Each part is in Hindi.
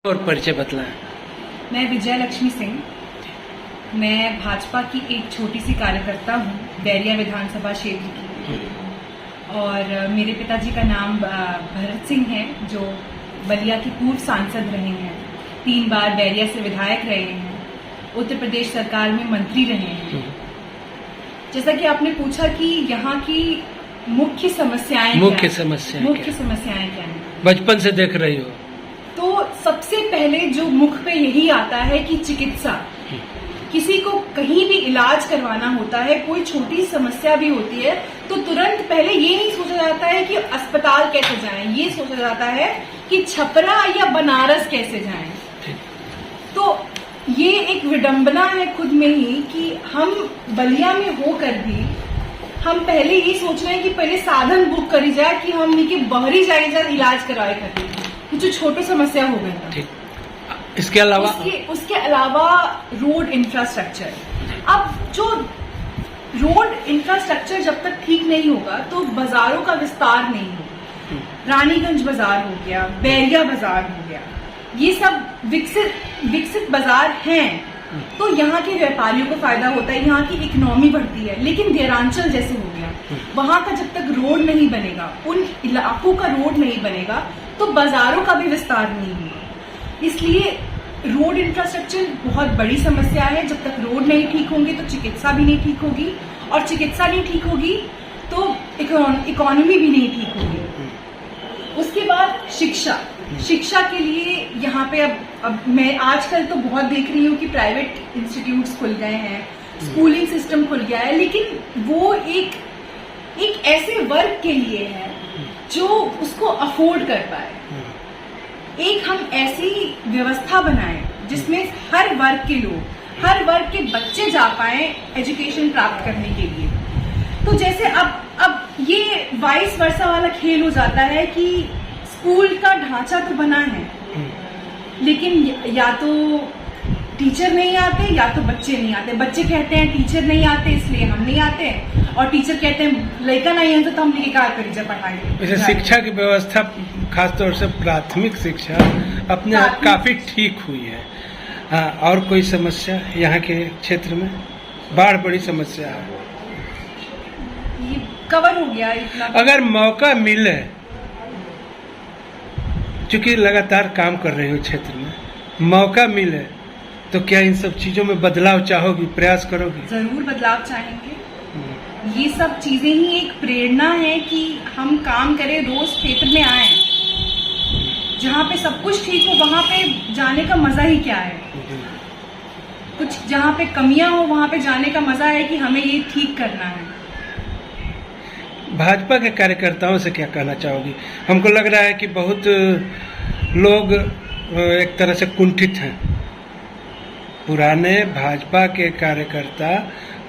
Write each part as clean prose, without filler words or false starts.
और परिचय बतलाएं। मैं विजय लक्ष्मी सिंह, मैं भाजपा की एक छोटी सी कार्यकर्ता हूँ बैरिया विधानसभा क्षेत्र की। और मेरे पिताजी का नाम भरत सिंह है, जो बलिया के पूर्व सांसद रहे हैं, 3 बार बैरिया से विधायक रहे हैं, उत्तर प्रदेश सरकार में मंत्री रहे हैं। जैसा कि आपने पूछा कि यहाँ की मुख्य समस्याएं क्या हैं, बचपन से देख रही हो तो सबसे पहले जो मुख पे यही आता है कि चिकित्सा, किसी को कहीं भी इलाज करवाना होता है, कोई छोटी समस्या भी होती है तो तुरंत पहले ये नहीं सोचा जाता है कि अस्पताल कैसे जाएं, ये सोचा जाता है कि छपरा या बनारस कैसे जाएं। तो ये एक विडंबना है खुद में ही कि हम बलिया में होकर भी हम पहले ये सोच रहे हैं कि पहले साधन बुक करी जाए कि हम नहीं कि बहरी जाए इलाज करवाए करते, जो छोटी समस्या हो गया था। इसके अलावा उसके अलावा रोड इंफ्रास्ट्रक्चर। अब जो रोड इंफ्रास्ट्रक्चर जब तक ठीक नहीं होगा तो बाजारों का विस्तार नहीं होगा। रानीगंज बाजार हो गया, बैरिया बाजार हो गया, ये सब विकसित बाजार हैं, तो यहाँ के व्यापारियों को फायदा होता है, यहाँ की इकोनॉमी बढ़ती है। लेकिन देरांचल जैसे हो गया, वहां का जब तक रोड नहीं बनेगा, उन इलाकों का रोड नहीं बनेगा, तो बाजारों का भी विस्तार नहीं होगा। इसलिए रोड इंफ्रास्ट्रक्चर बहुत बड़ी समस्या है। जब तक रोड नहीं ठीक होंगे तो चिकित्सा भी नहीं ठीक होगी, और चिकित्सा नहीं ठीक होगी तो इकोनॉमी भी नहीं ठीक होगी। उसके बाद शिक्षा के लिए यहाँ पे अब मैं आजकल तो बहुत देख रही हूँ कि प्राइवेट इंस्टीट्यूट्स खुल गए हैं, स्कूलिंग सिस्टम खुल गया है, लेकिन वो एक ऐसे वर्ग के लिए है जो उसको अफोर्ड कर पाए। एक हम ऐसी व्यवस्था बनाएं जिसमें हर वर्ग के लोग, हर वर्ग के बच्चे जा पाए एजुकेशन प्राप्त करने के लिए। तो जैसे अब ये वाइस वर्सा वाला खेल हो जाता है कि स्कूल का ढांचा तो बना है, लेकिन या तो टीचर नहीं आते या तो बच्चे नहीं आते। बच्चे कहते हैं टीचर नहीं आते इसलिए हम नहीं आते, और टीचर कहते हैं लड़का नहीं है तो हम लेके क्या करी जब पढ़ाई। शिक्षा की व्यवस्था खासतौर से प्राथमिक शिक्षा अपने आप काफी ठीक हुई है। हाँ, और कोई समस्या यहाँ के क्षेत्र में? बाढ़ बड़ी समस्या है, ये कवर हो गया इतना। अगर मौका मिले, चूंकि लगातार काम कर रही हो क्षेत्र में, मौका मिले तो क्या इन सब चीजों में बदलाव चाहोगी, प्रयास करोगी? जरूर बदलाव चाहेंगे। ये सब चीजें ही एक प्रेरणा है कि हम काम करें, रोज क्षेत्र में आए, जहाँ पे सब कुछ ठीक हो वहां पे जाने का मजा ही क्या है। कुछ जहाँ पे कमियां हो वहां पे जाने का मजा है कि हमें ये ठीक करना है। भाजपा के कार्यकर्ताओं से क्या कहना चाहोगी? हमको लग रहा है कि बहुत लोग एक तरह से कुंठित हैं, पुराने भाजपा के कार्यकर्ता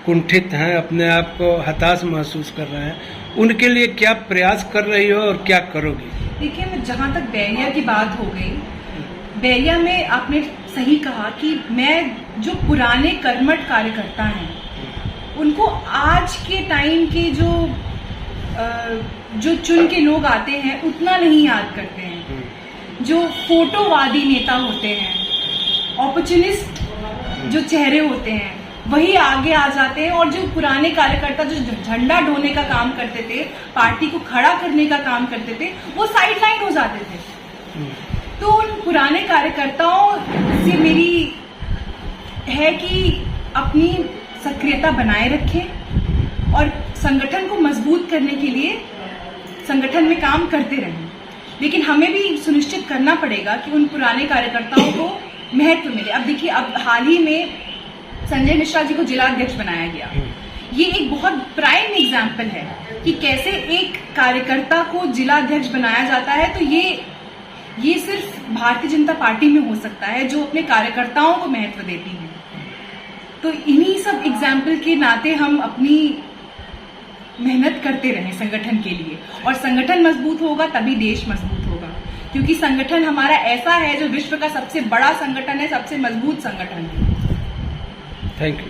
कुंठित हैं, अपने आप को हताश महसूस कर रहे हैं। उनके लिए क्या प्रयास कर रही हो और क्या करोगी? देखिए, जहाँ तक बैरिया की बात हो गई, बैरिया में आपने सही कहा कि मैं जो पुराने कर्मठ कार्यकर्ता हैं उनको आज के टाइम के जो चुन के लोग आते हैं उतना नहीं याद करते हैं। जो फोटोवादी नेता होते हैं, ऑपर्चुनिस्ट जो चेहरे होते हैं, वही आगे आ जाते हैं, और जो पुराने कार्यकर्ता जो झंडा ढोने का काम करते थे, पार्टी को खड़ा करने का काम करते थे, वो साइडलाइन हो जाते थे। तो उन पुराने कार्यकर्ताओं से मेरी है कि अपनी सक्रियता बनाए रखें और संगठन को मजबूत करने के लिए संगठन में काम करते रहें। लेकिन हमें भी सुनिश्चित करना पड़ेगा कि उन पुराने कार्यकर्ताओं को महत्व मिले। अब देखिए, अब हाल ही में संजय मिश्रा जी को जिला अध्यक्ष बनाया गया। ये एक बहुत प्राइम एग्जाम्पल है कि कैसे एक कार्यकर्ता को जिला अध्यक्ष बनाया जाता है। तो ये सिर्फ भारतीय जनता पार्टी में हो सकता है जो अपने कार्यकर्ताओं को महत्व देती है। तो इन्हीं सब एग्जाम्पल के नाते हम अपनी मेहनत करते रहें संगठन के लिए, और संगठन मजबूत होगा तभी देश मजबूत होगा, क्योंकि संगठन हमारा ऐसा है जो विश्व का सबसे बड़ा संगठन है, सबसे मजबूत संगठन है। Thank you.